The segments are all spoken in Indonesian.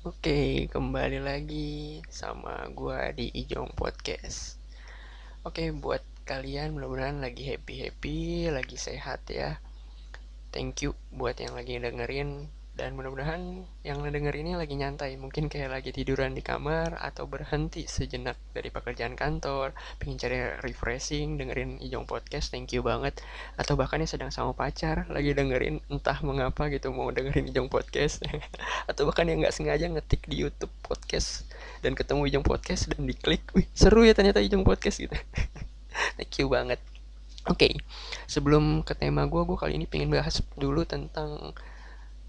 Oke, kembali lagi sama gua di Ijong Podcast. Oke, buat kalian mudah-mudahan lagi happy-happy, lagi sehat ya. Thank you buat yang lagi dengerin dan mudah-mudahan yang denger ini lagi nyantai, mungkin kayak lagi tiduran di kamar atau berhenti sejenak dari pekerjaan kantor, pengen cari refreshing, dengerin Ijong Podcast, thank you banget. Atau bahkan yang sedang sama pacar, lagi dengerin entah mengapa gitu mau dengerin Ijong Podcast. Atau bahkan yang nggak sengaja ngetik di YouTube podcast dan ketemu Ijong Podcast dan diklik, wih seru ya ternyata Ijong Podcast gitu. Thank you banget. Oke, sebelum ke tema gue kali ini pengen bahas dulu tentang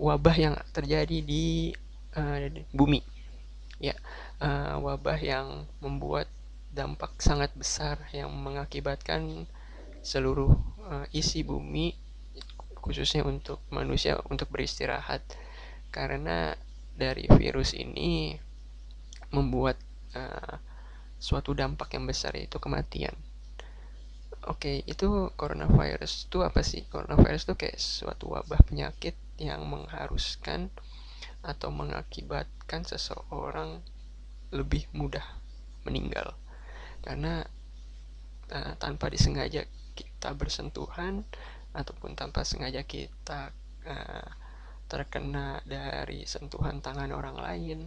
wabah yang terjadi di bumi. Ya, wabah yang membuat dampak sangat besar yang mengakibatkan seluruh isi bumi, khususnya untuk manusia untuk beristirahat. Karena dari virus ini membuat uh, suatu dampak yang besar, yaitu kematian. Oke, itu coronavirus itu apa sih? Coronavirus itu kayak suatu wabah penyakit yang mengharuskan atau mengakibatkan seseorang lebih mudah meninggal karena tanpa disengaja kita bersentuhan ataupun tanpa sengaja kita uh, terkena dari sentuhan tangan orang lain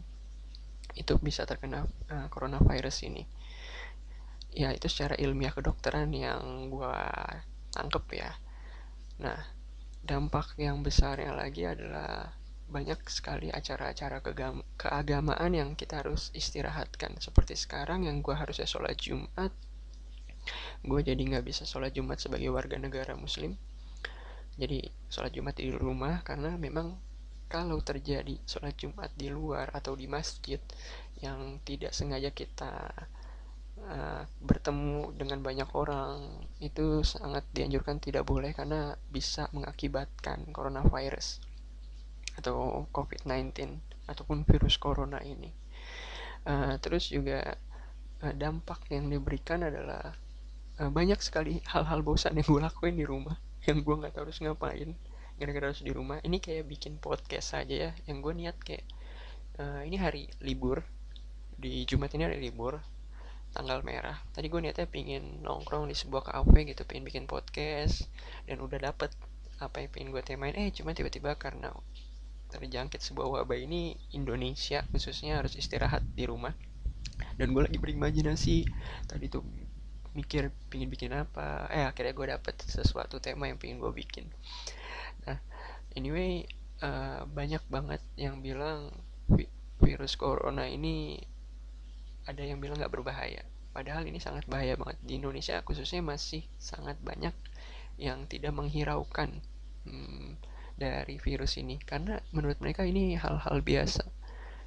itu bisa terkena coronavirus ini. Ya itu secara ilmiah kedokteran yang gue tangkep ya. Nah, dampak yang besarnya lagi adalah banyak sekali acara-acara keagamaan yang kita harus istirahatkan. Seperti sekarang yang gue harusnya sholat Jumat, gue jadi nggak bisa sholat Jumat sebagai warga negara Muslim. Jadi sholat Jumat di rumah karena memang kalau terjadi sholat Jumat di luar atau di masjid yang tidak sengaja kita bertemu dengan banyak orang itu sangat dianjurkan tidak boleh karena bisa mengakibatkan coronavirus atau COVID-19 ataupun virus corona ini. Terus juga dampak yang diberikan adalah banyak sekali hal-hal bosan yang gue lakuin di rumah yang gue nggak tahu harus ngapain gara-gara harus di rumah. Ini kayak bikin podcast aja ya, yang gue niat kayak ini hari libur, di Jumat ini hari libur, tanggal merah. Tadi gue niatnya pingin nongkrong di sebuah kafe gitu, pengen bikin podcast dan udah dapet apa yang pengen gue temain. Cuma tiba-tiba karena terjangkit sebuah wabah ini, Indonesia khususnya harus istirahat di rumah. Dan gue lagi berimajinasi tadi tuh mikir pingin bikin apa. Akhirnya gue dapet sesuatu tema yang pengen gue bikin. Nah, anyway, banyak banget yang bilang virus corona ini ada yang bilang nggak berbahaya. Padahal ini sangat bahaya banget. Di Indonesia khususnya masih sangat banyak yang tidak menghiraukan dari virus ini. Karena menurut mereka ini hal-hal biasa.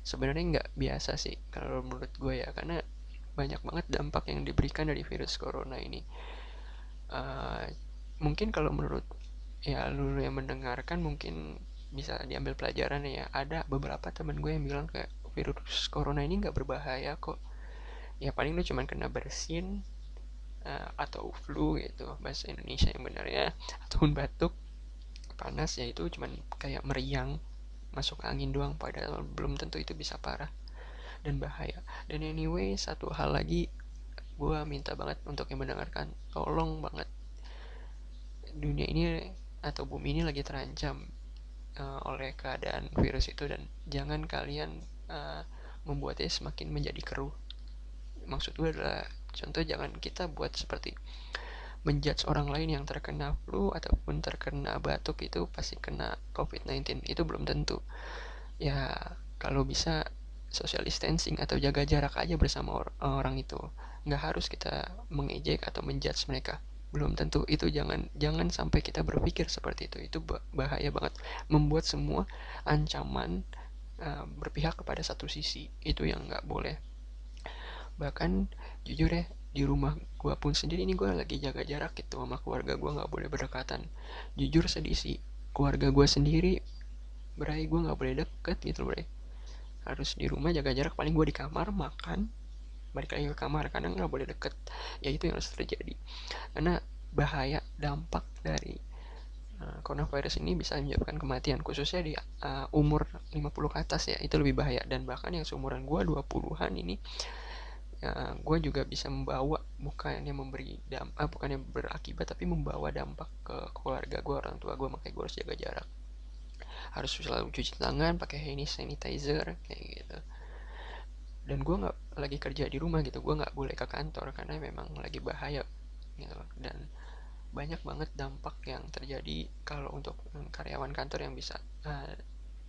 Sebenarnya nggak biasa sih kalau menurut gue ya. Karena banyak banget dampak yang diberikan dari virus corona ini. Uh, Mungkin kalau menurut ya lu yang mendengarkan mungkin bisa diambil pelajaran ya. Ada beberapa teman gue yang bilang kayak virus corona ini nggak berbahaya kok, ya paling lu cuman kena bersin atau flu gitu bahasa Indonesia yang benarnya, ataupun batuk panas, ya itu cuman kayak meriang masuk angin doang, padahal belum tentu itu bisa parah dan bahaya. Dan anyway, satu hal lagi, gue minta banget untuk yang mendengarkan, tolong banget, dunia ini atau bumi ini lagi terancam oleh keadaan virus itu, dan jangan kalian membuatnya semakin menjadi keruh. Maksud gue adalah contoh, jangan kita buat seperti menjudge orang lain yang terkena flu ataupun terkena batuk itu pasti kena COVID-19. Itu belum tentu. Ya kalau bisa social distancing atau jaga jarak aja bersama orang itu. Nggak harus kita mengejek atau menjudge mereka. Belum tentu itu, jangan sampai kita berpikir seperti itu. Itu bahaya banget. Membuat semua ancaman berpihak kepada satu sisi. Itu yang nggak boleh. Bahkan jujur ya, di rumah gue pun sendiri ini gue lagi jaga jarak gitu sama keluarga gue, nggak boleh berdekatan. Jujur sedih sih, keluarga gue sendiri berai gue nggak boleh deket gitu bre, harus di rumah jaga jarak, paling gue di kamar makan balik lagi ke kamar, kadang nggak boleh deket. Ya itu yang harus terjadi karena bahaya dampak dari coronavirus ini bisa menyebabkan kematian, khususnya di umur 50 ke atas ya, itu lebih bahaya. Dan bahkan yang seumuran gue 20-an ini, gue juga bisa membawa, bukannya berakibat, tapi membawa dampak ke keluarga gue, orang tua gue. Makanya gue harus jaga jarak, harus selalu cuci tangan pakai hand sanitizer kayak gitu. Dan gue nggak lagi kerja di rumah gitu, gue nggak boleh ke kantor karena memang lagi bahaya gitu. Dan banyak banget dampak yang terjadi kalau untuk karyawan kantor yang bisa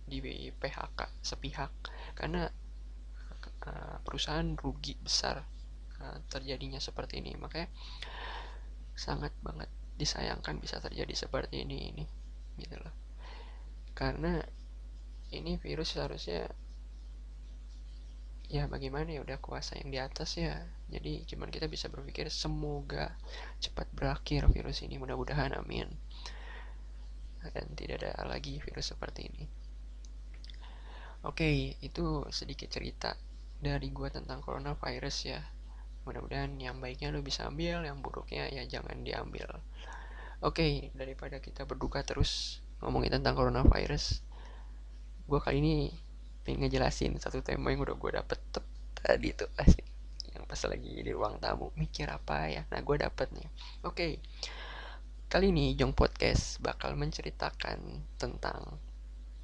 di PHK sepihak, karena perusahaan rugi besar terjadinya seperti ini. Makanya sangat banget disayangkan bisa terjadi seperti ini gitu loh. Karena ini virus seharusnya, ya bagaimana ya, udah kuasa yang di atas ya. Jadi cuman kita bisa berpikir semoga cepat berakhir virus ini, mudah-mudahan, amin. Dan tidak ada lagi virus seperti ini. Oke, itu sedikit cerita dari gua tentang coronavirus ya. Mudah-mudahan yang baiknya lo bisa ambil, yang buruknya ya jangan diambil. Oke, daripada kita berduka terus ngomongin tentang coronavirus, gua kali ini pengen ngejelasin satu tema yang udah gue dapet tadi tuh, asik, yang pas lagi di ruang tamu mikir apa ya. Nah, gue dapet nih. Oke, kali ini Jong Podcast bakal menceritakan tentang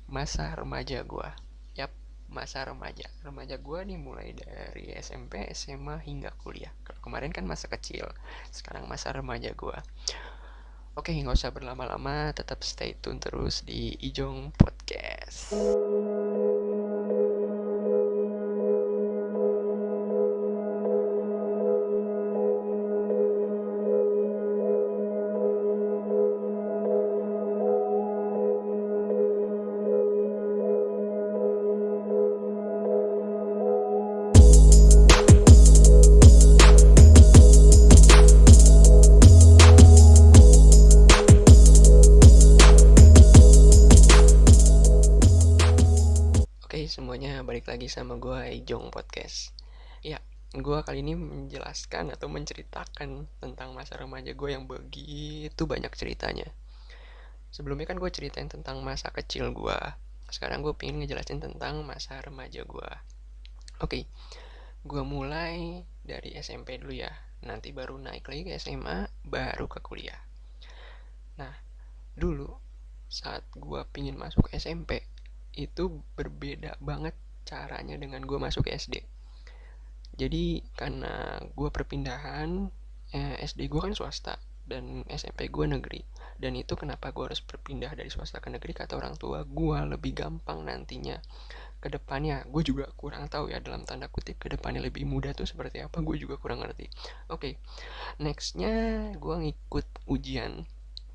masa remaja gue. Yap, masa remaja gue nih mulai dari SMP, SMA hingga kuliah. Kalau kemarin kan masa kecil, sekarang masa remaja gue. Oke, nggak usah berlama-lama, tetap stay tune terus di Ijong Podcast. Semuanya, balik lagi sama gue Ijong Podcast. Ya, gue kali ini menjelaskan atau menceritakan tentang masa remaja gue yang begitu banyak ceritanya. Sebelumnya kan gue ceritain tentang masa kecil gue. Sekarang gue pengen ngejelasin tentang masa remaja gue. Oke, gue mulai dari SMP dulu ya. Nanti baru naik lagi ke SMA, baru ke kuliah. Nah, dulu saat gue pengen masuk SMP, itu berbeda banget caranya dengan gue masuk ke SD. Jadi karena gue perpindahan, SD gue kan swasta dan SMP gue negeri. Dan itu kenapa gue harus berpindah dari swasta ke negeri, kata orang tua gue lebih gampang nantinya ke depannya. Gue juga kurang tahu ya, dalam tanda kutip, ke depannya lebih mudah tuh seperti apa, gue juga kurang ngerti. Oke, nextnya gue ngikut ujian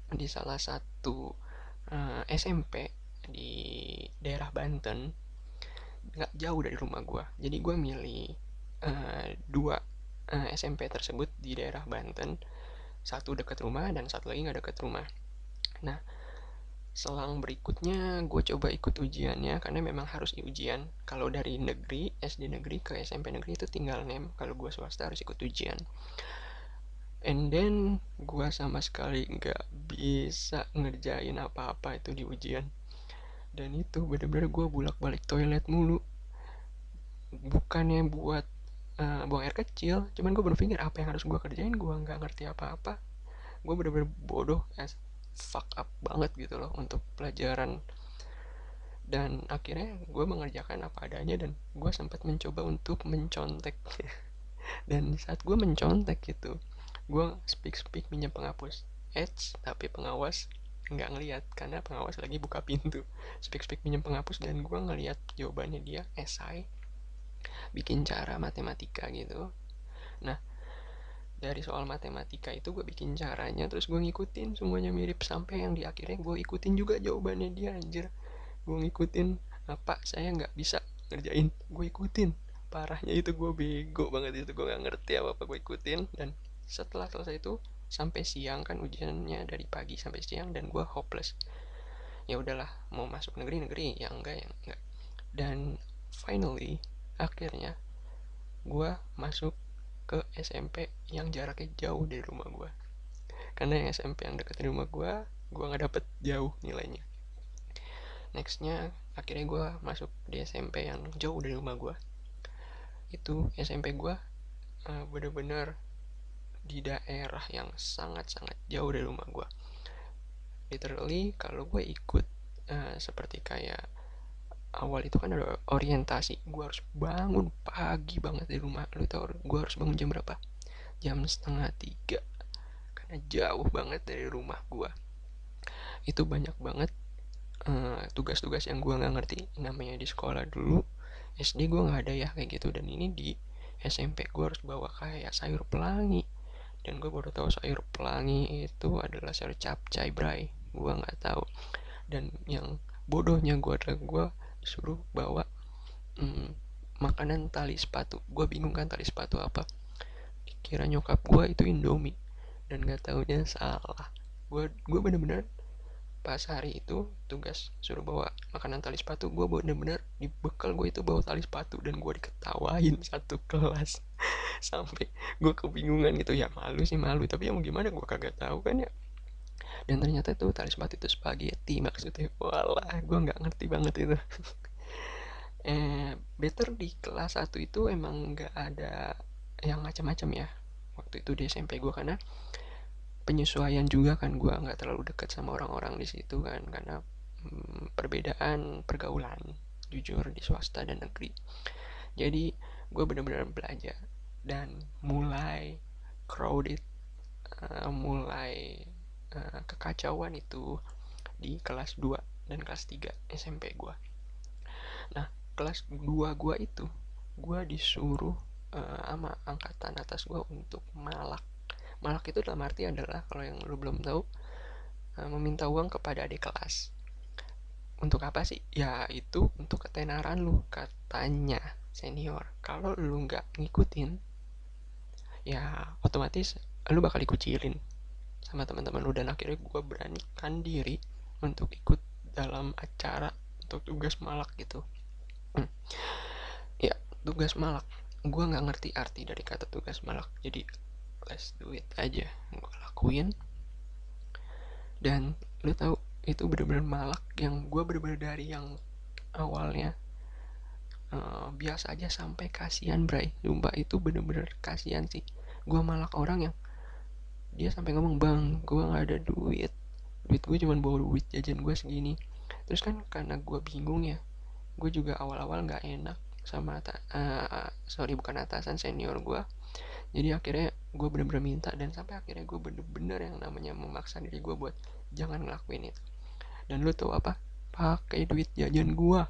di salah satu SMP di daerah Banten, nggak jauh dari rumah gue. Jadi gue milih dua SMP tersebut di daerah Banten, satu dekat rumah dan satu lagi nggak dekat rumah. Nah, selang berikutnya gue coba ikut ujiannya karena memang harus ujian. Kalau dari negeri, SD negeri ke SMP negeri itu tinggal nem. Kalau gue swasta harus ikut ujian. And then gue sama sekali nggak bisa ngerjain apa-apa itu di ujian. Dan itu bener-bener gue bolak-balik toilet mulu. Bukannya buat buang air kecil, cuman gue berpikir apa yang harus gue kerjain, gue nggak ngerti apa-apa. Gue bener-bener bodoh, fuck up banget gitu loh untuk pelajaran. Dan akhirnya gue mengerjakan apa adanya dan gue sempat mencoba untuk mencontek. Dan saat gue mencontek gitu, gue speak minjem penghapus, tapi pengawas nggak ngelihat karena pengawas lagi buka pintu. Speak minjem penghapus dan gue ngelihat jawabannya dia esai bikin cara matematika gitu. Nah, dari soal matematika itu gue bikin caranya, terus gue ngikutin semuanya mirip, sampai yang di akhirnya gue ikutin juga jawabannya dia. Anjir, gue ngikutin apa saya nggak bisa ngerjain, gue ikutin. Parahnya itu gue bego banget, itu gue nggak ngerti apa gue ikutin. Dan setelah selesai itu sampai siang kan ujiannya, dari pagi sampai siang, dan gue hopeless. Ya udahlah, mau masuk negeri ya enggak. Dan finally akhirnya gue masuk ke SMP yang jaraknya jauh dari rumah gue. Karena yang SMP yang dekat dari rumah gue gue nggak dapet jauh nilainya. Nextnya akhirnya gue masuk di SMP yang jauh dari rumah gue. Itu SMP gue bener-bener di daerah yang sangat-sangat jauh dari rumah gue. Literally kalau gue ikut seperti kayak awal itu kan ada orientasi, gue harus bangun pagi banget dari rumah. Lu tau gue harus bangun jam berapa? Jam 2:30, karena jauh banget dari rumah gue. Itu banyak banget tugas-tugas yang gue nggak ngerti. Namanya di sekolah dulu SD gue nggak ada ya kayak gitu, dan ini di SMP gue harus bawa kayak sayur pelangi, dan gue baru tahu sayur pelangi itu adalah sayur capcay bray. Gue nggak tahu. Dan yang bodohnya gue adalah gue disuruh bawa makanan tali sepatu. Gue bingung kan tali sepatu apa, kira nyokap gue itu Indomie, dan gak taunya salah. Gue bener-bener pas hari itu tugas suruh bawa makanan tali sepatu, gue bener-bener di bekal gue itu bawa tali sepatu, dan gue diketawain satu kelas. Sampai gue kebingungan gitu ya. Malu sih malu, tapi ya mau gimana, gue kagak tahu kan ya. Dan ternyata tuh tali sepatu itu spaghetti maksudnya. Walah, gue nggak ngerti banget itu. Better di kelas 1 itu emang nggak ada yang macam-macam ya waktu itu di SMP gue, karena penyesuaian juga kan. Gue nggak terlalu dekat sama orang-orang di situ kan, karena perbedaan pergaulan jujur di swasta dan negeri. Jadi gue benar-benar belajar, dan mulai crowded, mulai kekacauan itu di kelas 2 dan kelas 3 SMP gue. Nah kelas 2 gue itu gue disuruh sama angkatan atas gue untuk malak. Malak itu dalam arti adalah, kalau yang lu belum tahu, meminta uang kepada adik kelas. Untuk apa sih? Ya itu untuk ketenaran lu, katanya senior. Kalau lu nggak ngikutin, ya otomatis lu bakal dikucilin sama teman-teman lu. Dan akhirnya gue beranikan diri untuk ikut dalam acara untuk tugas malak gitu. Ya tugas malak, gue nggak ngerti arti dari kata tugas malak, jadi let's do it aja, gue lakuin. Dan lu tahu itu bener-bener malak yang gue bener-bener dari yang awalnya biasa aja sampai kasihan bray. Sumpah itu bener-bener kasihan sih. Gue malak orang yang dia sampai ngomong, bang gue nggak ada duit gue cuma bawa duit jajan gue segini. Terus kan karena gue bingung ya, gue juga awal-awal nggak enak sama bukan atasan, senior gue. Jadi akhirnya gue bener-bener minta, dan sampai akhirnya gue bener-bener yang namanya memaksa diri gue buat jangan ngelakuin itu. Dan lu tau apa, pakai duit jajan gue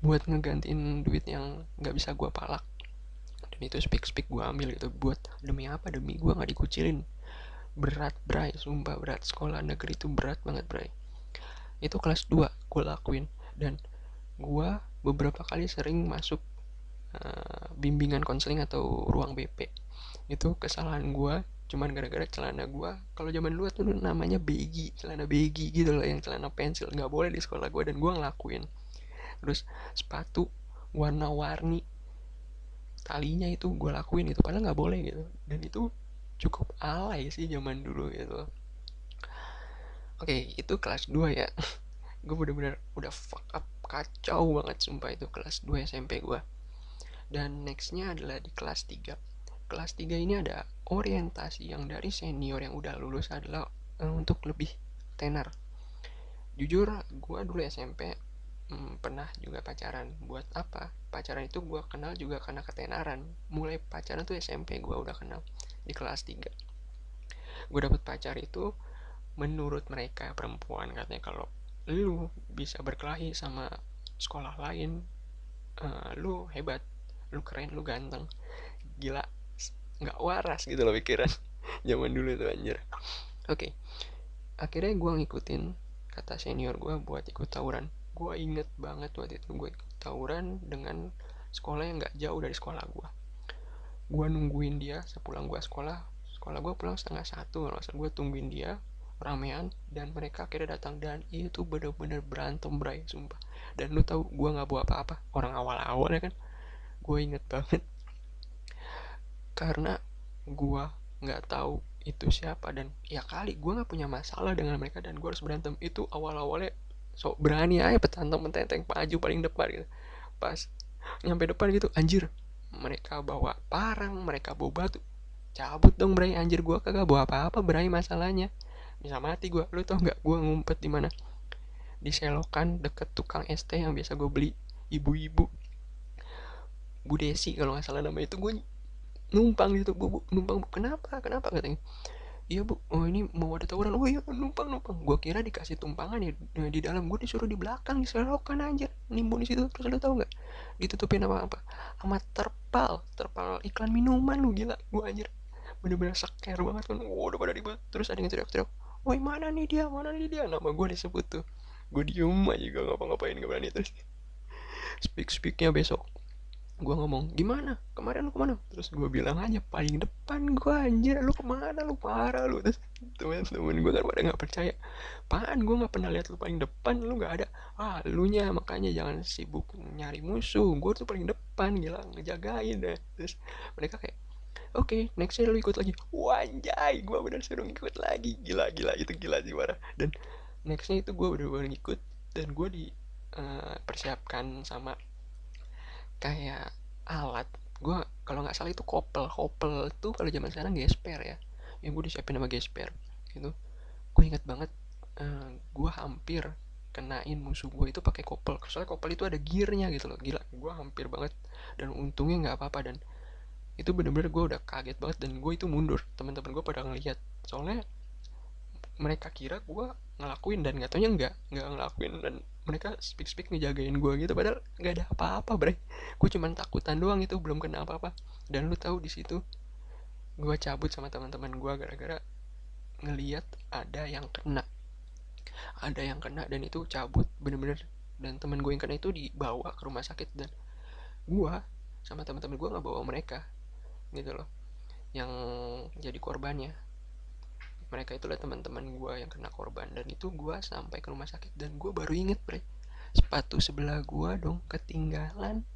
buat ngegantiin duit yang nggak bisa gue palak. Dan itu speak gue ambil gitu, buat demi apa? Demi gue nggak dikucilin. Berat bray, sumpah berat. Sekolah negeri itu berat banget bray. Itu kelas 2 gue lakuin. Dan gue beberapa kali sering masuk bimbingan konseling atau ruang BP. Itu kesalahan gue, cuman gara-gara celana gue, kalau zaman dulu tuh namanya baggy, celana baggy gitu loh, yang celana pensil, nggak boleh di sekolah gue, dan gue ngelakuin. Terus sepatu warna-warni, talinya itu gue lakuin itu, padahal nggak boleh gitu. Dan itu cukup alay sih zaman dulu gitu. Oke, itu kelas 2 ya. Gue bener-bener udah fuck up, kacau banget sumpah itu kelas 2 SMP gue. Dan nextnya adalah di kelas 3. Kelas 3 ini ada orientasi yang dari senior yang udah lulus adalah untuk lebih tenar. Jujur gue dulu SMP pernah juga pacaran. Buat apa? Pacaran itu gue kenal juga karena ketenaran. Mulai pacaran tuh SMP gue udah kenal di kelas 3. Gue dapet pacar itu menurut mereka perempuan, katanya kalau lu bisa berkelahi sama sekolah lain, lu hebat, lu keren, lu ganteng. Gila, nggak waras gitu loh pikiran zaman dulu tuh anjir. Oke, akhirnya gue ngikutin kata senior gue buat ikut tawuran. Gue inget banget waktu itu gue ikut tawuran dengan sekolah yang nggak jauh dari sekolah gue. Gue nungguin dia sepulang gue sekolah gue pulang 12:30, masa gue tungguin dia ramean, dan mereka akhirnya datang, dan itu bener-bener berantem bray sumpah. Dan lu tahu gue nggak bawa apa-apa, orang awal-awal ya kan. Gue inget banget karena gue nggak tahu itu siapa, dan ya kali gue nggak punya masalah dengan mereka dan gue harus berantem. Itu awal-awalnya sok berani aja petantang mententeng maju paling depan gitu. Pas nyampe depan gitu, anjir, mereka bawa parang, mereka bawa batu, cabut dong Bray. Anjir, gue kagak bawa apa-apa Bray, masalahnya bisa mati gue. Lu tau nggak gue ngumpet di mana? Di selokan deket tukang es teh yang biasa gue beli, ibu-ibu, Bu Desi kalau nggak salah namanya. Itu gue numpang gitu, bu numpang, bu kenapa kenapa katanya. Iya bu, oh ini mau ada tawuran. Oh iya, numpang numpang. Gue kira dikasih tumpangan ya di dalam, gue disuruh di belakang di selokan anjir, nimbun di situ. Terus lu tau nggak ditutupin apa apa? Sama terpal, terpal iklan minuman. Lu gila, gue anjir bener-bener seker banget kan. Udah pada ribet. Terus ada yang teriak-teriak, woi mana nih dia, mana nih dia, nama gue disebut tuh. Gue diem aja, gak ngapa-ngapain, gak berani. Terus speaknya besok gue ngomong, gimana kemarin lu kemana? Terus gue bilang aja paling depan gue, anjir lu kemana, lu parah lu. Terus temen-temen gue kan pada nggak percaya, apaan gue nggak pernah lihat lu paling depan, lu nggak ada. Ah lu nya makanya jangan sibuk nyari musuh, gue tuh paling depan, gila ngejagain deh. Terus mereka kayak, oke, nextnya lu ikut lagi. Wanjay, gue bener suruh ikut lagi, gila gila, itu gila sih parah. Dan nextnya itu gue bener-bener ikut, dan gue di persiapkan sama kayak alat. Gue kalau nggak salah itu kopel. Kopel tuh kalau zaman sekarang gesper ya, yang gue disiapin sama gesper gitu. Gue inget banget, gue hampir kenain musuh gue itu pakai kopel, soalnya kopel itu ada gearnya gitu loh. Gila, gue hampir banget, dan untungnya nggak apa-apa. Dan itu bener-bener gue udah kaget banget, dan gue itu mundur, teman-teman gue pada ngelihat. Soalnya mereka kira gue ngelakuin, dan gak taunya nggak ngelakuin. Dan mereka speak ngejagain gue gitu, padahal nggak ada apa-apa bre. Gue cuman takutan doang, itu belum kena apa-apa. Dan lu tahu di situ gue cabut sama teman-teman gue gara-gara ngeliat ada yang kena, dan itu cabut bener-bener. Dan teman gue yang kena itu dibawa ke rumah sakit, dan gue sama teman-teman gue nggak bawa mereka gitu loh, yang jadi korbannya. Mereka itulah teman-teman gue yang kena korban. Dan itu gue sampai ke rumah sakit, dan gue baru inget bre, sepatu sebelah gue dong ketinggalan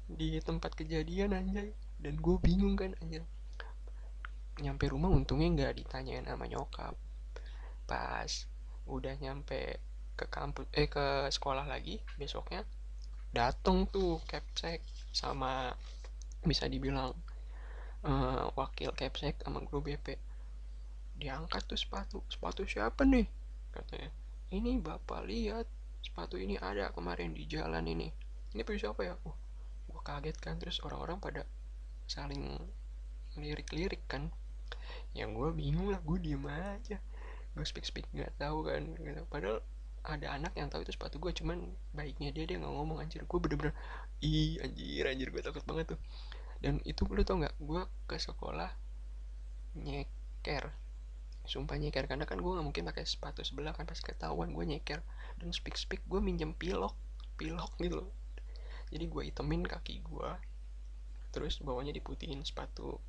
di tempat kejadian anjay. Dan gue bingung kan anjay, nyampe rumah untungnya nggak ditanyain sama nyokap. Pas udah nyampe ke kampus, ke sekolah lagi besoknya, dateng tuh Capsek sama, bisa dibilang wakil Capsek sama guru BP. Diangkat tuh sepatu, sepatu siapa nih katanya. Ini bapak lihat, sepatu ini ada kemarin di jalan ini punya siapa ya. Gue kaget kan. Terus orang-orang pada saling lirik-lirik kan. Yang gue bingung lah, gue diem aja, gue speak nggak tahu kan gitu. Padahal ada anak yang tahu itu sepatu gue, cuman baiknya dia nggak ngomong. Anjir, gue bener-bener anjir gue takut banget tuh. Dan itu lu tau nggak, gue ke sekolah nyeker, sumpah nyeker, karena kan gue nggak mungkin pakai sepatu sebelah kan, pas ketahuan gue nyeker. Dan speak gue minjem pilok gitu loh. Jadi gue itemin kaki gue, terus bawahnya diputihin sepatu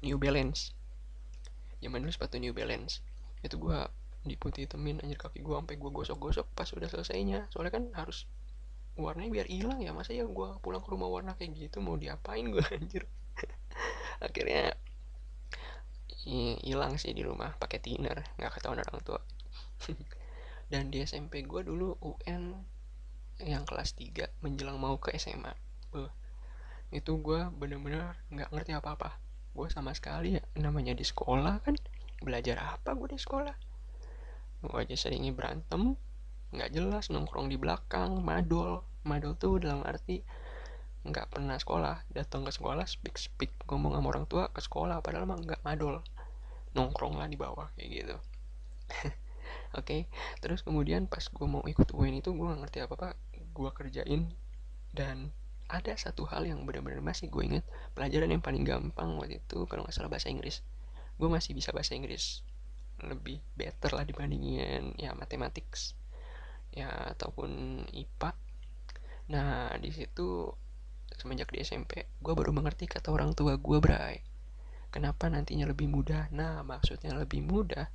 New Balance. Zaman dulu sepatu New Balance itu gue diputih itemin anjir kaki gue, sampai gue gosok-gosok pas udah selesainya. Soalnya kan harus warnanya biar hilang ya, masa ya gue pulang ke rumah warna kayak gitu, mau diapain gue anjir. Akhirnya hilang sih di rumah pakai thinner, nggak ketahuan orang tua. Dan di SMP gue dulu UN yang kelas 3 menjelang mau ke SMA, itu gue bener-bener nggak ngerti apa-apa. Gue sama sekali ya, namanya di sekolah kan, belajar apa gue di sekolah. Gue aja seringnya berantem nggak jelas, nongkrong di belakang, madol tuh dalam arti nggak pernah sekolah, datang ke sekolah speak ngomong sama orang tua ke sekolah, padahal mah nggak madol, nongkrong lah di bawah kayak gitu. Oke, terus kemudian pas gue mau ikut UN itu gue nggak ngerti apa-apa, gue kerjain. Dan ada satu hal yang benar-benar masih gue inget, pelajaran yang paling gampang waktu itu kalau nggak salah bahasa Inggris. Gue masih bisa bahasa Inggris lebih better lah dibandingin ya matematik ya ataupun IPA. Nah di situ semenjak di SMP gue baru mengerti kata orang tua gue, Bray, kenapa nantinya lebih mudah. Nah maksudnya lebih mudah,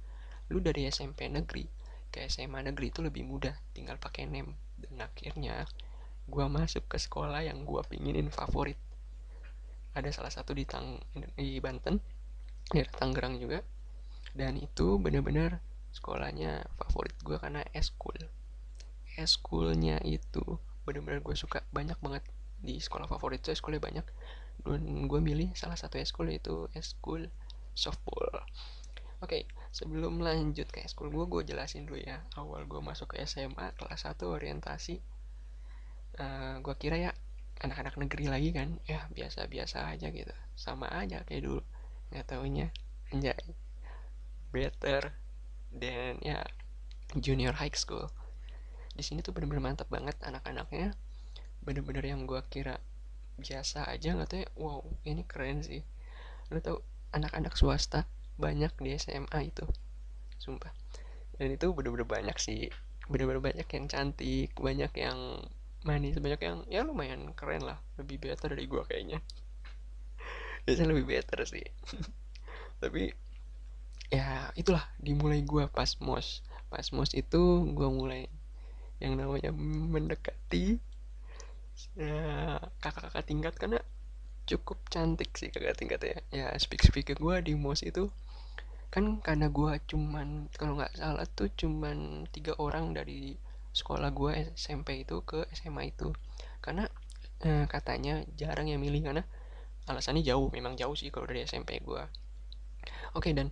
lu dari SMP negeri ke SMA negeri itu lebih mudah, tinggal pakai NEM. Dan akhirnya gue masuk ke sekolah yang gue pinginin favorit. Ada salah satu di Banten, daerah Tangerang juga. Dan itu bener-bener sekolahnya favorit gue karena eskulnya itu bener-bener gue suka banyak banget. Di sekolah favorit tuh eskulnya banyak, dan gue milih salah satu eskul, yaitu eskul softball. Oke, sebelum lanjut ke eskul gue jelasin dulu ya. Awal gue masuk ke SMA kelas 1 orientasi, gue kira ya anak-anak negeri lagi kan, ya biasa-biasa aja gitu, sama aja kayak dulu. Nggak taunya anjay, better dan ya junior high school. Di sini tuh bener-bener mantap banget anak-anaknya, bener-bener yang gue kira biasa aja, nggak tahu ya, wow ini keren sih. Lo tau anak-anak swasta banyak di SMA itu, sumpah. Dan itu bener-bener banyak sih, bener-bener banyak yang cantik, banyak yang manis, banyak yang ya lumayan keren lah, lebih better dari gue kayaknya. Biasanya lebih better sih. Tapi ya itulah, dimulai gue pas mos itu gue mulai yang namanya mendekati kakak-kakak tingkat, karena cukup cantik sih kakak tingkatnya ya. Speak ke gue di mos itu kan, karena gue cuman, kalau nggak salah tuh cuman 3 orang dari sekolah gue SMP itu ke SMA itu, karena katanya jarang yang milih, karena alasannya jauh, memang jauh sih kalau dari SMP gue. Oke, dan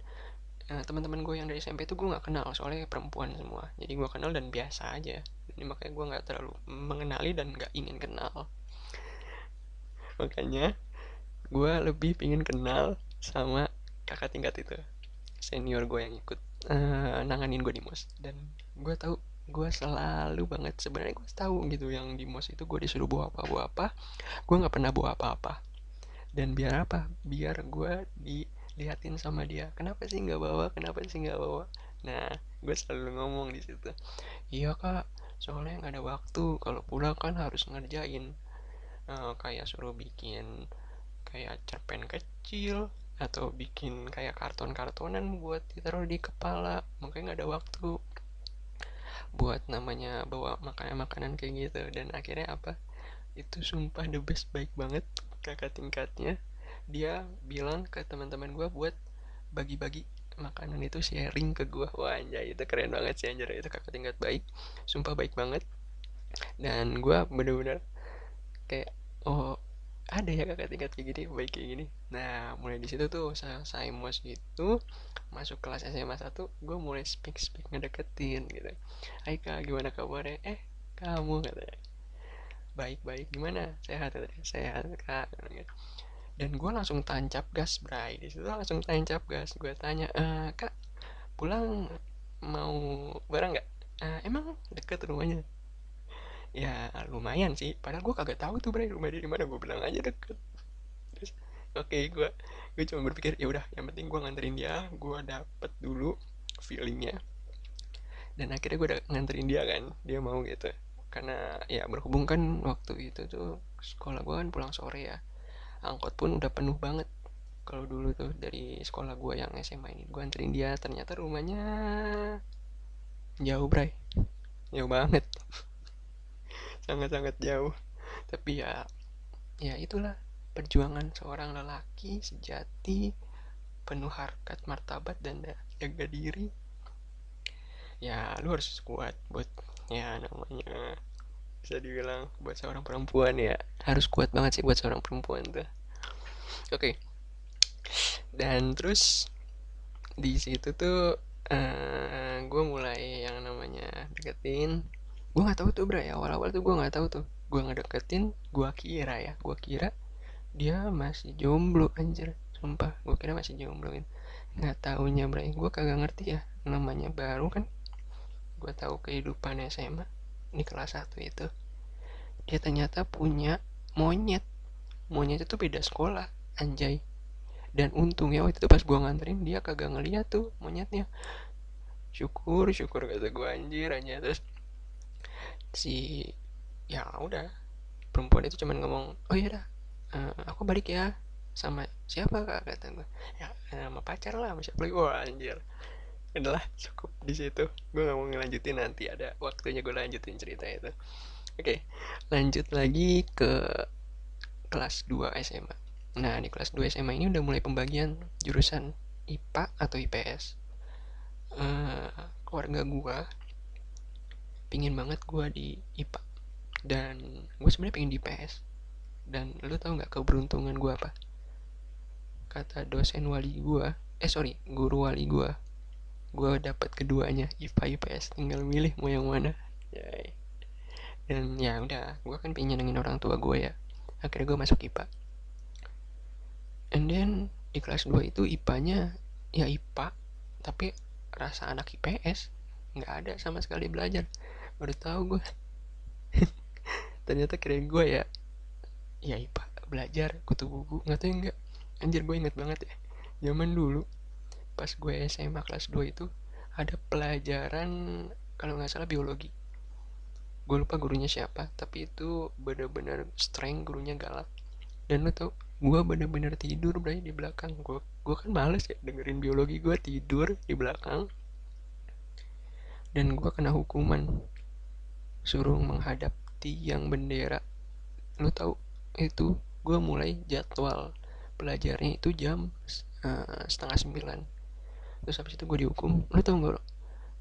teman-teman gue yang dari SMP itu gue nggak kenal, soalnya perempuan semua, jadi gue kenal dan biasa aja. Jadi makanya gue nggak terlalu mengenali dan nggak ingin kenal. Makanya gue lebih pingin kenal sama kakak tingkat itu, senior gue yang ikut nanganin gue di mos. Dan gue tahu, gue selalu banget sebenarnya gue tahu gitu, yang di mos itu gue disuruh bawa apa, gue nggak pernah bawa apa-apa. Dan biar apa, biar gue dilihatin sama dia, kenapa sih nggak bawa, kenapa sih nggak bawa. Nah, gue selalu ngomong di situ, iya kak, soalnya nggak ada waktu, kalau pulang kan harus ngerjain kayak suruh bikin kayak cerpen kecil, atau bikin kayak karton-kartonan buat ditaruh di kepala, makanya nggak ada waktu buat namanya bawa makanan-makanan kayak gitu. Dan akhirnya apa, itu sumpah the best, baik banget kakak tingkatnya. Dia bilang ke teman-teman gue buat bagi-bagi makanan itu, sharing ke gue. Wah anjay, itu keren banget sih anjir, itu kakak tingkat baik, sumpah baik banget. Dan gue bener-bener kayak, oh ada ya kakak tingkat kayak gini, baik kayak gini. Nah mulai di situ tuh saya mos itu masuk kelas SMA 1, gue mulai speak ngedeketin gitu. Hai kak, gimana kabarnya, kamu, katanya. Baik baik, gimana, sehat, katanya. Sehat kak, gitu. Dan gue langsung tancap gas, Bray. Di situ langsung tancap gas, gue tanya, kak pulang mau bareng nggak, emang deket rumahnya. Ya lumayan sih, padahal gue kagak tahu tuh Bray rumah dia di mana, gue bilang aja deket. Terus oke, gue cuma berpikir ya udah, yang penting gue nganterin dia, gue dapet dulu feelingnya. Dan akhirnya gue udah nganterin dia kan, dia mau gitu. Karena ya berhubung kan waktu itu tuh sekolah gue kan pulang sore ya, angkot pun udah penuh banget. Kalau dulu tuh dari sekolah gue yang SMA ini, gue anterin dia, ternyata rumahnya jauh Bray, jauh banget, sangat-sangat jauh. Tapi ya itulah perjuangan seorang lelaki sejati, penuh harkat martabat dan jaga diri. Ya lu harus kuat buat, ya namanya bisa dibilang buat seorang perempuan ya, harus kuat banget sih buat seorang perempuan tuh. Oke, dan terus di situ tuh gue mulai yang namanya deketin. Gue nggak tahu tuh Bray, awal-awal tuh gue nggak tahu tuh, gue ngedeketin, gue kira dia masih jomblo anjir, sumpah gue kira masih jomblo kan. Nggak taunya Bray, gue kagak ngerti ya, namanya baru kan. Gue tahu kehidupan SMA ini kelas 1 itu, dia ternyata punya monyet. Monyet itu beda sekolah, anjay. Dan untungnya waktu itu pas gue nganterin, dia kagak ngeliat tuh monyetnya. Syukur syukur, kata gue, anjir aja. Terus si, ya udah, perempuan itu cuman ngomong, oh iya dah, aku balik ya. Sama siapa kak, kata gue. Ya sama pacar lah, sama siapa lagi. Wah anjir, adalah cukup di situ. Gue gak mau ngelanjutin, nanti ada waktunya gue lanjutin cerita itu. Oke, lanjut lagi ke kelas 2 SMA. Nah di kelas 2 SMA ini udah mulai pembagian jurusan. IPA atau IPS. Keluarga gue pingin banget gue di IPA, dan gue sebenarnya pengen di IPS. Dan lu tau nggak keberuntungan gue apa? Kata dosen wali gue, guru wali gue dapet keduanya, IPA IPS, tinggal milih mau yang mana. Yay. Dan ya udah, gue kan pengen nyenengin orang tua gue ya, akhirnya gue masuk IPA. And then di kelas 2 itu IPA-nya ya IPA, tapi rasa anak IPS, nggak ada sama sekali belajar. Baru tahu gue. Ternyata kirain gue ya IPA belajar kutu buku, nggak tahu. Enggak, anjir, gue inget banget ya, zaman dulu pas gue SMA kelas 2 itu ada pelajaran, kalau nggak salah biologi. Gue lupa gurunya siapa, tapi itu bener-bener strength, gurunya galak. Dan lo tau, gue bener-bener tidur berarti di belakang. Gue kan males ya dengerin biologi, gue tidur di belakang. Dan gue kena hukuman, suruh menghadap tiang bendera. Lo tau, itu gue mulai jadwal belajarnya itu jam 8:30. Terus habis itu gue dihukum. Lo tau gak,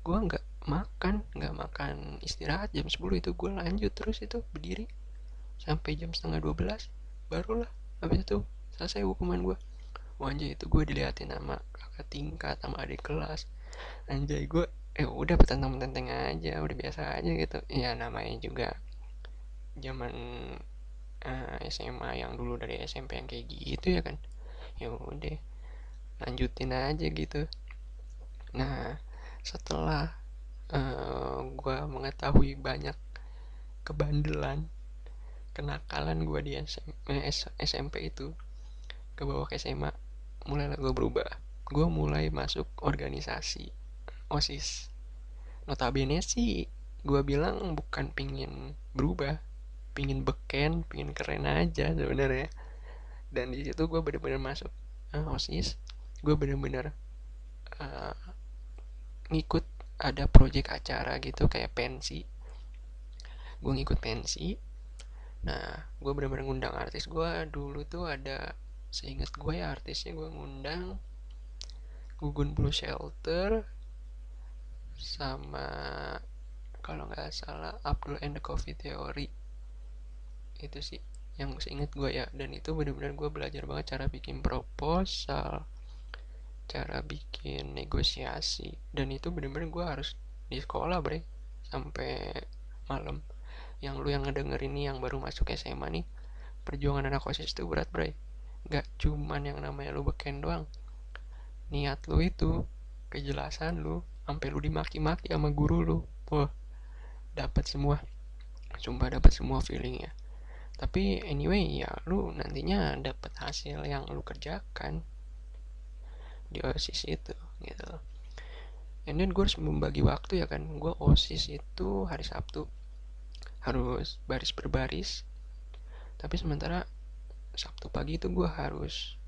gue nggak makan istirahat jam 10 itu, gue lanjut terus itu berdiri sampai jam 11:30, barulah habis itu selesai hukuman gue. Anjay, itu gue diliatin sama kakak tingkat sama adik kelas. Anjay, gue udah petentang-petenteng aja, udah biasa aja gitu ya, namanya juga zaman SMA yang dulu dari SMP yang kayak gitu ya kan. Ya udah, lanjutin aja gitu. Nah, setelah gue mengetahui banyak kebandelan, kenakalan gue di SMP itu, ke bawah ke SMA, mulailah gue berubah. Gue mulai masuk organisasi OSIS. Notabene sih gue bilang bukan pingin berubah, pingin beken, pingin keren aja sebenarnya. Dan di situ gue bener-bener masuk OSIS. Gue bener-bener uh, ngikut, ada project acara gitu kayak pensi. Gue ngikut pensi. Nah, gue bener-bener ngundang artis. Gue dulu tuh ada, seingat gue ya, artisnya gue ngundang Gugun Blue Shelter sama, kalau nggak salah, Abdul and the Coffee Theory. Itu sih yang seingat gue ya. Dan itu bener-bener gue belajar banget cara bikin proposal, cara bikin negosiasi. Dan itu bener-bener gue harus di sekolah bre sampai malam. Yang lu yang ngedengerin nih, yang baru masuk SMA nih, perjuangan anak OSIS itu berat bre. Gak cuman yang namanya lu beken doang, niat lu itu, kejelasan lu, sampai lu dimaki-maki sama guru lu, wah, dapat semua, sumpah dapat semua feelingnya. Tapi anyway ya, lu nantinya dapat hasil yang lu kerjakan di OSIS itu gitu. And then gue harus membagi waktu ya kan. Gue OSIS itu hari Sabtu harus baris berbaris, tapi sementara Sabtu pagi itu gue harus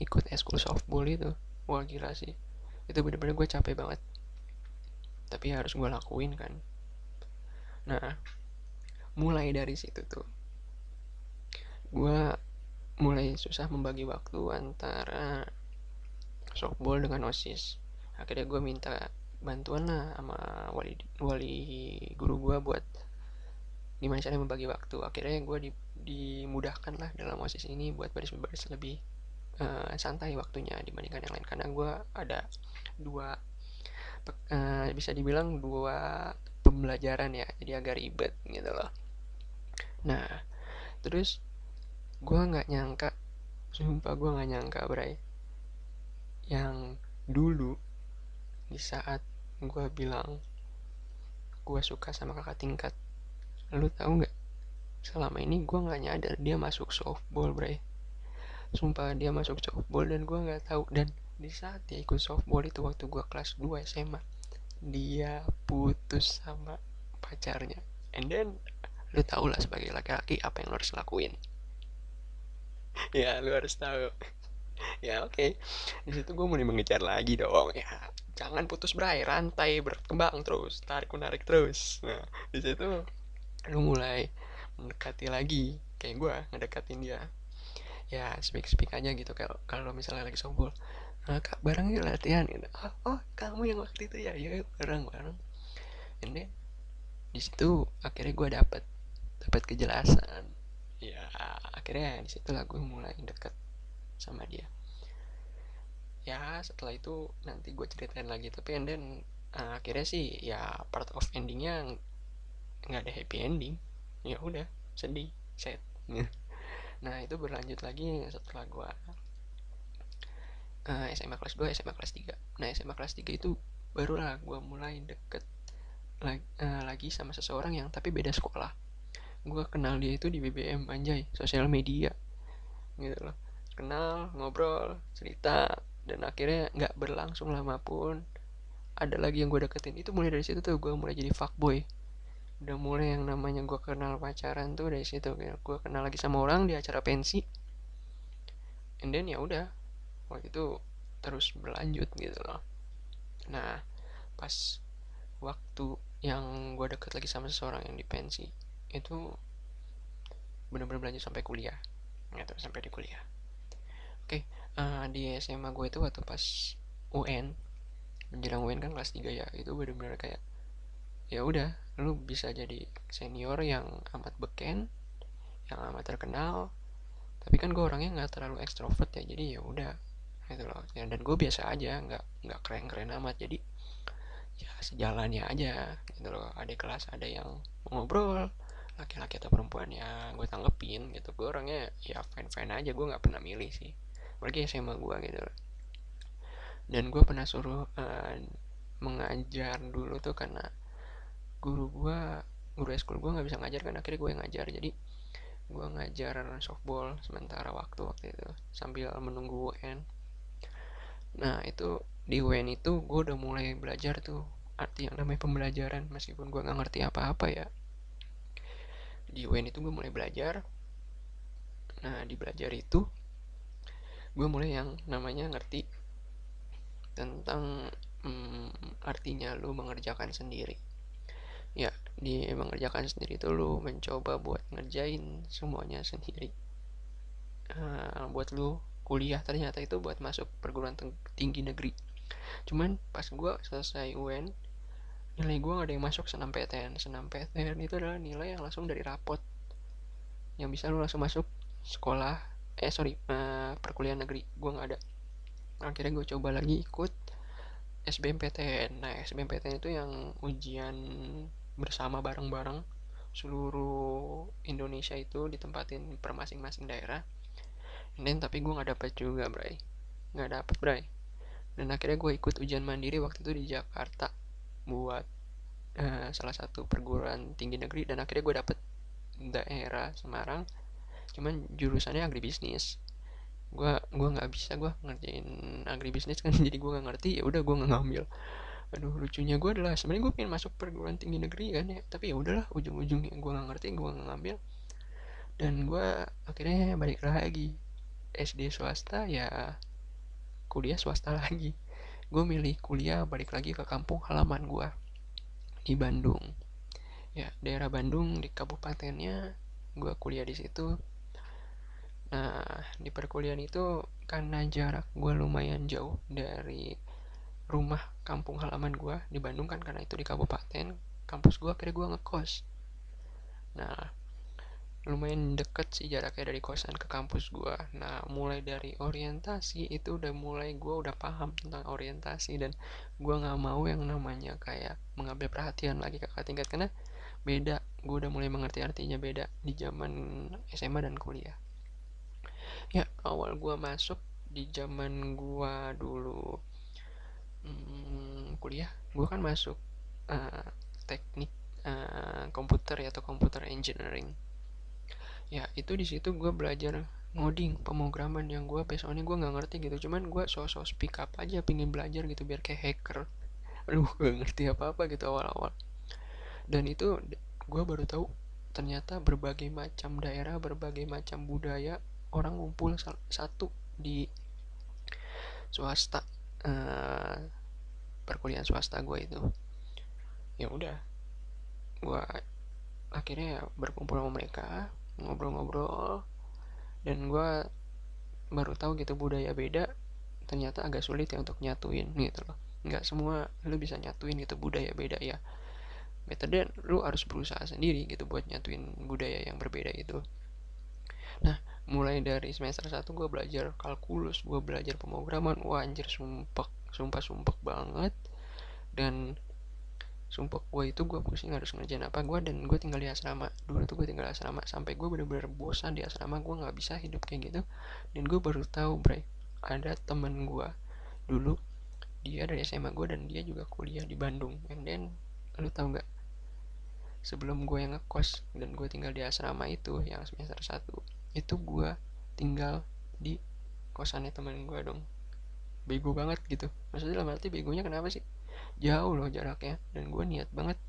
ikut eskul softball itu. Wah gila sih, itu bener-bener gue capek banget, tapi harus gue lakuin kan. Nah, mulai dari situ tuh gue mulai susah membagi waktu antara softball dengan OSIS. Akhirnya gue minta bantuan lah sama wali guru gue buat gimana caranya membagi waktu. Akhirnya gue dimudahkan lah dalam OSIS ini buat baris-baris lebih santai waktunya dibandingkan yang lain, karena gue ada bisa dibilang dua pembelajaran ya, jadi agak ribet gitu loh. Nah, terus gue nggak nyangka, sumpah gue nggak nyangka bray, yang dulu di saat gue bilang gue suka sama kakak tingkat, lu tahu nggak, selama ini gue nggak nyadar dia masuk softball bray. Sumpah dia masuk softball dan gue nggak tahu. Dan di saat dia ikut softball itu, waktu gue kelas 2 SMA, dia putus sama pacarnya. And then lu tau lah sebagai laki-laki apa yang lu harus lakuin. Ya lu harus tahu. Ya oke. Di situ gue mulai mengejar lagi dong. Ya jangan putus bray, rantai berkembang terus, tarik menarik terus. Nah di situ lu mulai mendekati lagi, kayak gue ngedekatin dia. ya speak aja gitu kalau kalau misalnya lagi softball. Kak bareng yuk latihan gitu. Oh kamu yang waktu itu ya, ya bareng bareng. Ini di situ akhirnya gue dapat kejelasan. Ya akhirnya di situ lah gue mulai deket sama dia. Ya setelah itu nanti gue ceritain lagi, tapi and then akhirnya sih ya part of endingnya nggak ada happy ending. Ya udah, sedih, sad. Nah itu berlanjut lagi setelah gue SMA kelas 2, SMA kelas 3. Nah SMA kelas 3 itu barulah gue mulai deket lagi sama seseorang yang tapi beda sekolah. Gue kenal dia itu di BBM, anjay, sosial media gitu loh. Kenal, ngobrol, cerita, dan akhirnya nggak berlangsung lama pun ada lagi yang gue deketin. Itu mulai dari situ tuh gue mulai jadi fuckboy. Udah mulai yang namanya gue kenal pacaran tuh dari situ. Gue kenal lagi sama orang di acara pensi, and then ya udah waktu itu terus berlanjut gitu loh. Nah pas waktu yang gue deket lagi sama seseorang yang di pensi itu bener-bener berlanjut sampai kuliah gitu, sampai di kuliah. Oke, di SMA gue itu waktu pas UN, menjelang UN kan kelas 3 ya, itu bener-bener kayak ya udah lu bisa jadi senior yang amat beken, yang amat terkenal, tapi kan gue orangnya nggak terlalu ekstrovert ya, jadi ya udah gitu loh ya, dan gue biasa aja, nggak keren-keren amat, jadi ya sejalannya aja gitu loh. Ada kelas ada yang ngobrol laki-laki atau perempuan ya gue tanggepin gitu. Gue orangnya ya fine fine aja, gue nggak pernah milih sih, apalagi SMA gue gitu loh. Dan gue pernah suruh mengajar dulu tuh karena guru eskul gue nggak bisa ngajar kan, akhirnya gue yang ngajar. Jadi gue ngajar softball sementara waktu itu sambil menunggu UN. Nah itu di UN itu gue udah mulai belajar tuh arti yang namanya pembelajaran, meskipun gue nggak ngerti apa-apa ya. Di UN itu gue mulai belajar. Nah di belajar itu gue mulai yang namanya ngerti tentang artinya lu mengerjakan sendiri. Ya di mengerjakan sendiri itu lu mencoba buat ngerjain semuanya sendiri. Buat lu kuliah ternyata itu buat masuk perguruan tinggi negeri. Cuman pas gue selesai UN, nilai gue gak ada yang masuk senam PTN. Senam PTN itu adalah nilai yang langsung dari rapot, yang bisa lu langsung masuk sekolah perkuliahan negeri. Gue gak ada. Akhirnya gue coba lagi ikut SBMPTN. Nah SBMPTN itu yang ujian bersama bareng-bareng seluruh Indonesia, itu ditempatin per masing-masing daerah. Dan tapi gue gak dapet juga, bray. Gak dapet, bray. Dan akhirnya gue ikut ujian mandiri waktu itu di Jakarta buat salah satu perguruan tinggi negeri, dan akhirnya gue dapet daerah Semarang. Cuman jurusannya agribisnis. Gue nggak bisa gue ngerjain agribisnis kan, jadi gue nggak ngerti, ya udah gue nggak ngambil. Aduh lucunya gue adalah sebenarnya gue pengen masuk perguruan tinggi negeri kan ya, tapi ya udahlah ujung-ujungnya gue nggak ngerti, gue nggak ngambil. Dan gue akhirnya balik lagi SD swasta, ya kuliah swasta lagi. Gue milih kuliah balik lagi ke kampung halaman gue di Bandung. Ya daerah Bandung di kabupatennya, gue kuliah di situ. Nah di perkuliahan itu karena jarak gue lumayan jauh dari rumah kampung halaman gue di Bandung kan, karena itu di kabupaten, kampus gue akhirnya gue ngekos. Nah lumayan deket sih jaraknya dari kosan ke kampus gue. Nah mulai dari orientasi itu udah mulai gue udah paham tentang orientasi, dan gue nggak mau yang namanya kayak mengambil perhatian lagi kakak tingkat, karena beda. Gue udah mulai mengerti artinya beda di zaman SMA dan kuliah. Ya awal gue masuk di zaman gue dulu kuliah, gue kan masuk teknik komputer ya, atau komputer engineering. Ya itu di situ gue belajar ngoding pemrograman yang gue besoknya gue nggak ngerti gitu, cuman gue sosok speak up aja pingin belajar gitu biar kayak hacker. Aduh gak ngerti apa-apa gitu awal-awal. Dan itu gue baru tahu ternyata berbagai macam daerah, berbagai macam budaya orang ngumpul satu di swasta, perkuliahan swasta gue itu. Ya udah gue akhirnya berkumpul sama mereka, ngobrol-ngobrol, dan gue baru tahu gitu budaya beda ternyata agak sulit ya untuk nyatuin gitu loh. Nggak semua lu bisa nyatuin gitu budaya beda ya. Metode lu harus berusaha sendiri gitu buat nyatuin budaya yang berbeda itu. Nah, mulai dari semester 1 gue belajar kalkulus, gue belajar pemrograman. Wah anjir, sumpah banget. Dan sumpah gue itu gue pusing harus ngerjain apa gue, dan gue tinggal di asrama. Dulu tuh gue tinggal di asrama sampai gue bener-bener bosan di asrama, gue nggak bisa hidup kayak gitu. Dan gue baru tahu bre, ada temen gue dulu, dia dari SMA gue dan dia juga kuliah di Bandung. And then lu tau nggak, sebelum gue yang ngekos dan gue tinggal di asrama itu yang semester 1 itu gue tinggal di kosannya temen gue dong. Bego banget gitu, maksudnya dalam arti begonya kenapa sih, jauh loh jaraknya, dan gue niat banget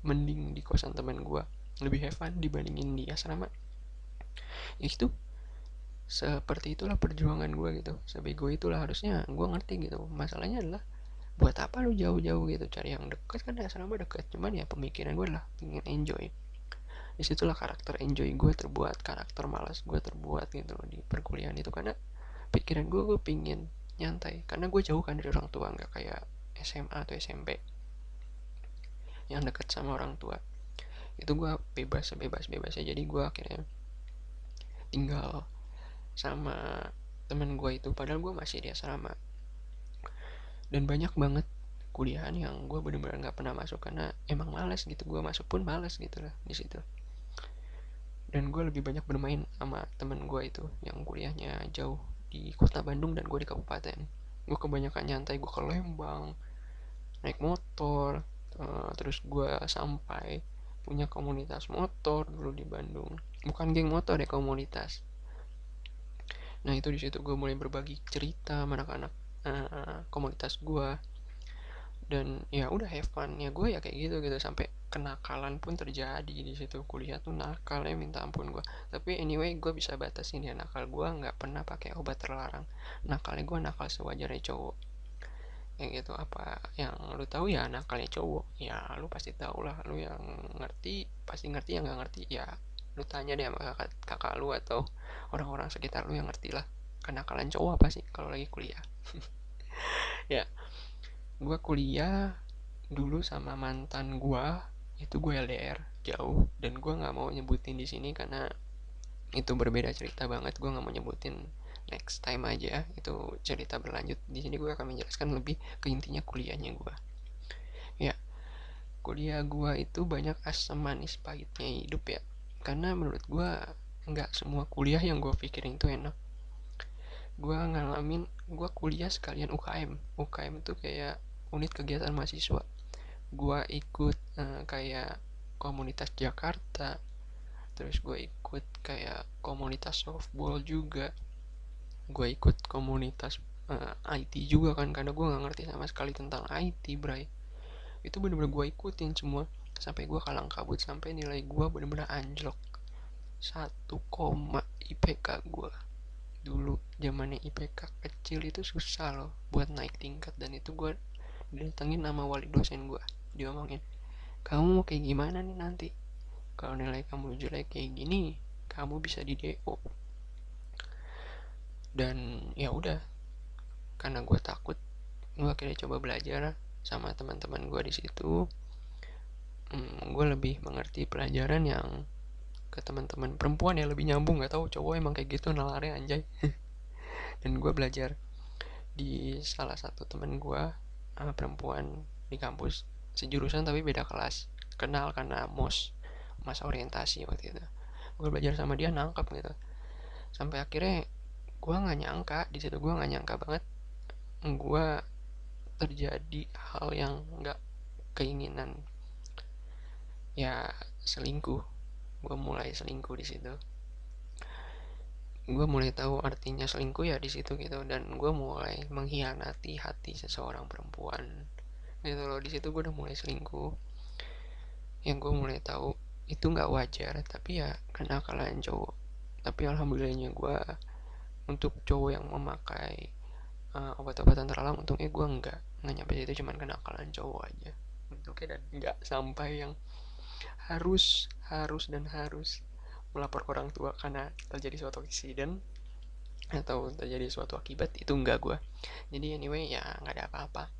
mending di kosan temen gue, lebih have fun dibandingin di asrama. Ya itu seperti itulah perjuangan gue gitu, sebego itulah harusnya gue ngerti gitu. Masalahnya adalah buat apa lu jauh-jauh gitu, cari yang deket kan, asrama deket, cuman ya pemikiran gue lah pengen enjoy. Disitulah karakter enjoy gue terbuat, karakter malas gue terbuat gitu loh di perkuliahan itu, karena pikiran gue pingin nyantai, karena gue jauh kan dari orang tua, nggak kayak SMA atau SMP yang dekat sama orang tua. Itu gue bebasnya, jadi gue akhirnya tinggal sama temen gue itu, padahal gue masih di asrama. Dan banyak banget kuliahan yang gue bener-bener nggak pernah masuk karena emang males gitu, gue masuk pun males gitu lah di situ. Dan gue lebih banyak bermain sama temen gue itu yang kuliahnya jauh di kota Bandung dan gue di kabupaten. Gue kebanyakan nyantai, gue ke Lembang naik motor. Terus gue sampai punya komunitas motor dulu di Bandung, bukan geng motor ya, komunitas. Nah itu di situ gue mulai berbagi cerita sama anak-anak komunitas gue. Dan ya udah have fun ya gue ya kayak gitu gitu, sampai kenakalan pun terjadi di situ. Kuliah tuh nakalnya minta ampun gue, tapi anyway gue bisa batasin ya nakal gue, nggak pernah pakai obat terlarang. Nakalnya gue nakal sewajarnya cowok kayak gitu. Apa yang lu tahu ya nakalnya cowok ya, lu pasti tahu lah. Lu yang ngerti pasti ngerti, yang nggak ngerti ya lu tanya deh sama kakak lu atau orang-orang sekitar lu yang ngerti lah kenakalan cowok apa sih kalau lagi kuliah. Ya, gue kuliah dulu sama mantan gue itu, gue LDR jauh, dan gue nggak mau nyebutin di sini karena itu berbeda cerita banget. Gue nggak mau nyebutin, next time aja itu cerita berlanjut. Di sini gue akan menjelaskan lebih ke intinya kuliahnya gue. Ya, kuliah gue itu banyak asam manis pahitnya hidup ya, karena menurut gue nggak semua kuliah yang gue pikirin itu enak. Gue ngalamin, gue kuliah sekalian UKM. UKM itu kayak unit kegiatan mahasiswa. Gue ikut kayak komunitas Jakarta, terus gue ikut kayak komunitas softball juga, gue ikut komunitas IT juga kan, karena gue nggak ngerti sama sekali tentang IT bray. Itu bener-bener gue ikutin semua sampai gue kalang kabut, sampai nilai gue bener-bener anjlok 1, IPK gue. Dulu zamannya IPK kecil itu susah loh buat naik tingkat, dan itu gue didatengin nama wali dosen gue, diomongin, kamu mau kayak gimana nih nanti, kalau nilai kamu jelek kayak gini kamu bisa di DO. Dan ya udah, karena gue takut, gue akhirnya coba belajar sama teman-teman gue di situ. Gue lebih mengerti pelajaran yang ke teman-teman perempuan ya, lebih nyambung. Nggak tahu cowok emang kayak gitu nalarnya anjay. Dan gue belajar di salah satu teman gue perempuan di kampus sejurusan tapi beda kelas, kenal karena masa orientasi waktu itu. Gue belajar sama dia, nangkep gitu, sampai akhirnya gue nggak nyangka di situ, gue nggak nyangka banget gue terjadi hal yang nggak keinginan, ya selingkuh. Gue mulai selingkuh di situ. Gue mulai tahu artinya selingkuh ya di situ gitu, dan gue mulai mengkhianati hati seseorang perempuan gitu loh. Di situ gue udah mulai selingkuh, yang gue mulai tahu itu nggak wajar, tapi ya kenakalan cowok. Tapi alhamdulillahnya gue, untuk cowok yang memakai obat-obatan terlarang, untungnya gue nggak nyampe situ, cuman kenakalan cowok aja bentuknya, dan nggak sampai yang harus melapor ke orang tua karena terjadi suatu insiden. atau terjadi suatu akibat, itu enggak gue. Jadi anyway ya nggak ada apa-apa.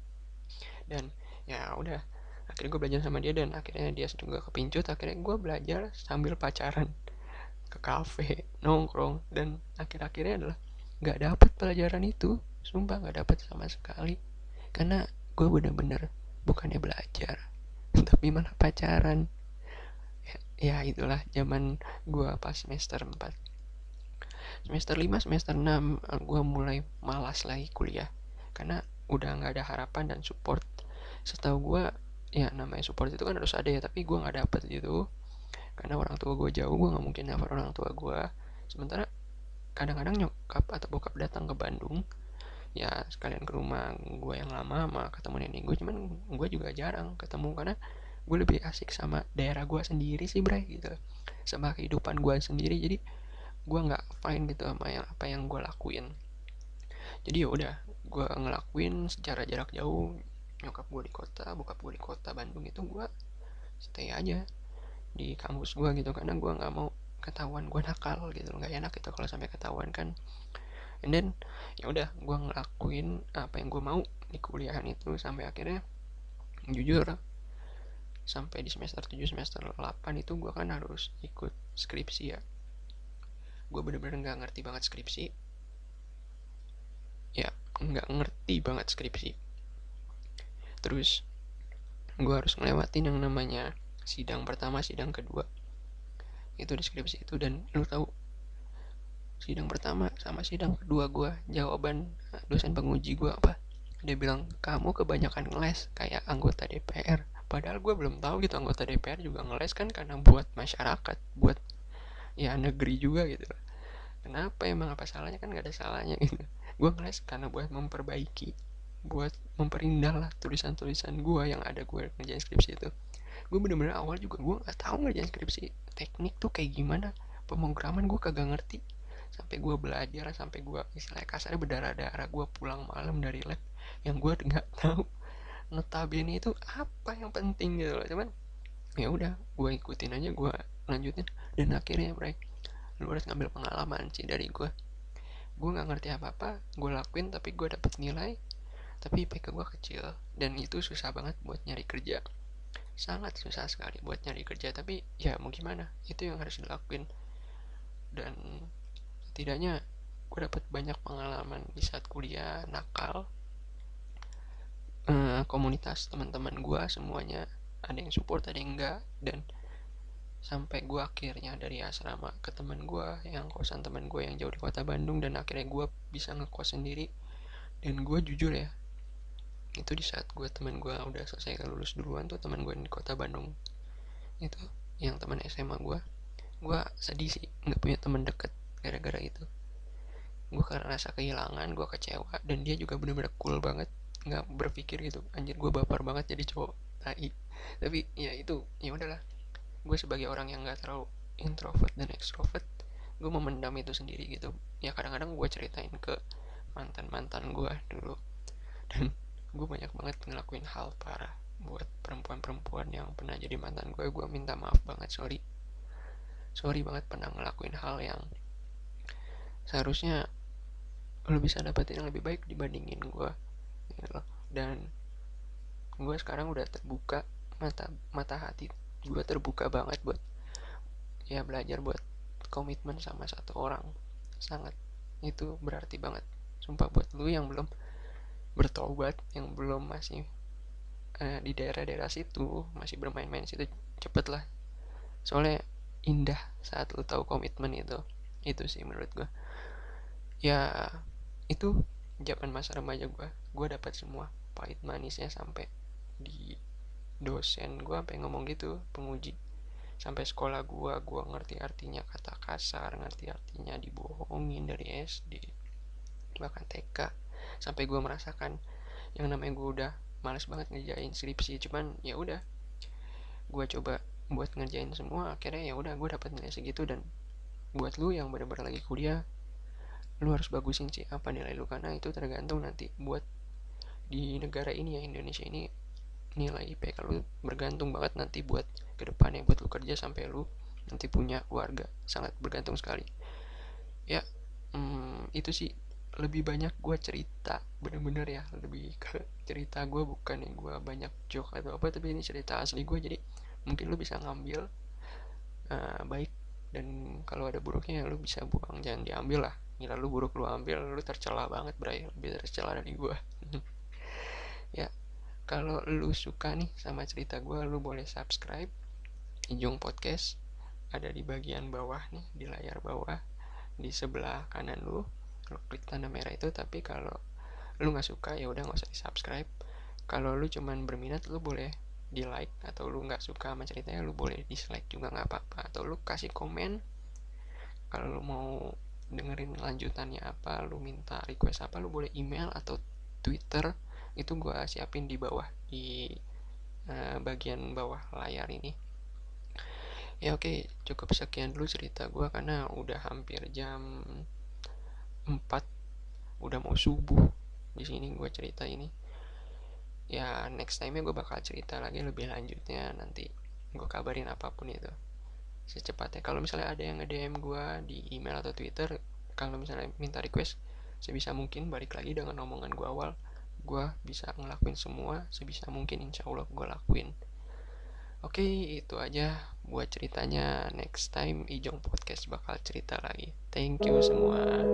Dan ya udah, akhirnya gue belajar sama dia, dan akhirnya dia juga kepincut. Akhirnya gue belajar sambil pacaran, ke kafe nongkrong, dan akhir-akhirnya adalah nggak dapet pelajaran itu. Sumpah nggak dapet sama sekali, karena gue bener-bener bukannya belajar tapi malah pacaran. Ya itulah zaman gue pas semester 4. Semester 5, semester 6 gue mulai malas lagi kuliah, karena udah nggak ada harapan dan support. Setahu gue, ya namanya support itu kan harus ada ya, tapi gue nggak dapet gitu. Karena orang tua gue jauh, gue nggak mungkin nelfon orang tua gue. Sementara kadang-kadang nyokap atau bokap datang ke Bandung, ya sekalian ke rumah gue yang lama sama ketemu nenek gue. Cuman gue juga jarang ketemu, karena gue lebih asik sama daerah gue sendiri sih, Bray, gitu, sama kehidupan gue sendiri. Jadi gue nggak fine gitu sama apa yang gue lakuin. Jadi ya udah, gue ngelakuin secara jarak jauh. Nyokap gue di kota, bokap gue di kota Bandung, itu gue stay aja di kampus gue gitu, karena gue nggak mau ketahuan gue nakal gitu. Nggak enak gitu kalau sampai ketahuan kan. And then ya udah, gue ngelakuin apa yang gue mau di kuliahan itu, sampai akhirnya jujur sampai di semester 7, semester 8 itu gue kan harus ikut skripsi ya. Gue bener-bener nggak ngerti banget skripsi, ya nggak ngerti banget skripsi. Terus gue harus ngelewatin yang namanya sidang pertama, sidang kedua itu di skripsi itu. Dan lu tahu, sidang pertama sama sidang kedua gue, jawaban dosen penguji gue apa? Dia bilang, kamu kebanyakan ngeles kayak anggota DPR. Padahal gue belum tahu gitu, anggota DPR juga ngeles kan karena buat masyarakat, buat ya negeri juga gitu. Kenapa emang, apa salahnya? Kan gak ada salahnya gitu. Gue ngeles karena buat memperbaiki, buat memperindah lah tulisan-tulisan gue yang ada gue ngerjain skripsi itu. Gue bener-bener awal juga gue nggak tahu ngerjain skripsi, teknik tuh kayak gimana, pemrograman gue kagak ngerti. Sampai gue belajar, sampai gue istilahnya kasarnya berdarah-darah, gue pulang malam dari lab yang gue nggak tahu notabene itu apa yang penting gitu loh. Cuman ya udah, gue ikutin aja, gue lanjutin. Dan akhirnya Bray, lu harus ngambil pengalaman sih dari gue nggak ngerti apa-apa, gue lakuin tapi gue dapet nilai, tapi IPK gue kecil. Dan itu susah banget buat nyari kerja, sangat susah sekali buat nyari kerja. Tapi ya mau gimana, itu yang harus dilakuin. Dan setidaknya gue dapet banyak pengalaman di saat kuliah nakal. Komunitas teman-teman gue semuanya ada yang support, ada yang enggak. Dan sampai gue akhirnya dari asrama ke teman gue yang kosan, teman gue yang jauh di kota Bandung, dan akhirnya gue bisa ngekos sendiri. Dan gue jujur ya, itu di saat teman gue udah selesai lulus duluan tuh, teman gue di kota Bandung itu, yang teman SMA gue sedih sih nggak punya teman deket gara-gara itu. Gue karena rasa kehilangan, gue kecewa. Dan dia juga bener-bener cool banget, nggak berpikir gitu, anjir gue baper banget jadi cowok tai. Tapi ya itu, ya udahlah, gue sebagai orang yang nggak terlalu introvert dan extrovert, gue memendam itu sendiri gitu. Ya kadang-kadang gue ceritain ke mantan-mantan gue dulu. Dan gue banyak banget ngelakuin hal parah buat perempuan-perempuan yang pernah jadi mantan gue minta maaf banget, sorry banget pernah ngelakuin hal yang seharusnya lo bisa dapetin yang lebih baik dibandingin gue gitu. Dan gue sekarang udah terbuka, mata hati gue terbuka banget buat ya belajar buat komitmen sama satu orang. Sangat, itu berarti banget sumpah. Buat lu yang belum bertobat, yang belum masih di daerah-daerah situ masih bermain-main situ, cepet lah, soalnya indah saat lu tahu komitmen itu sih menurut gue. Ya itu zaman masa remaja gue dapat semua pahit manisnya. Sampai di dosen gue sampai ngomong gitu, penguji, sampai sekolah gue ngerti artinya kata kasar, ngerti artinya dibohongin dari SD bahkan TK. Sampai gue merasakan yang namanya gue udah males banget ngerjain skripsi. Cuman ya udah, gue coba buat ngerjain semua, akhirnya ya udah gue dapat nilai segitu. Dan buat lu yang benar-benar lagi kuliah, lu harus bagusin sih apa nilai lu, karena itu tergantung nanti buat di negara ini ya, Indonesia ini, nilai IPK lu bergantung banget nanti buat kedepannya, buat lu kerja sampai lu nanti punya keluarga, sangat bergantung sekali ya. itu sih lebih banyak gue cerita, bener-bener ya, lebih ke cerita gue, bukan yang gue banyak joke atau apa, tapi ini cerita asli gue. Jadi mungkin lu bisa ngambil baik, dan kalau ada buruknya ya lu bisa buang, jangan diambil lah. Gila, lu buruk lu ambil, lu tercela banget bray, lebih tercela dari gue. Ya, kalau lu suka nih sama cerita gue, lu boleh subscribe Ijong Podcast, ada di bagian bawah nih, di layar bawah di sebelah kanan lu klik tanda merah itu. Tapi kalau lu nggak suka ya udah nggak usah di subscribe. Kalau lu cuman berminat, lu boleh di like, atau lu nggak suka sama ceritanya lu boleh dislike juga nggak apa-apa, atau lu kasih komen. Kalau lu mau dengerin lanjutannya apa, lu minta request apa, lu boleh email atau Twitter, itu gue siapin di bawah, di bagian bawah layar ini. Ya oke, cukup sekian dulu cerita gue, karena udah hampir jam 4, udah mau subuh di sini gue cerita ini. Ya next time nya gue bakal cerita lagi lebih lanjutnya, nanti gue kabarin apapun itu secepatnya. Kalau misalnya ada yang nge-DM gue di email atau Twitter, kalau misalnya minta request, sebisa mungkin balik lagi dengan omongan gue awal, gue bisa ngelakuin semua sebisa mungkin, insya Allah gue lakuin. Oke, itu aja buat ceritanya. Next time Ijong Podcast bakal cerita lagi. Thank you semua.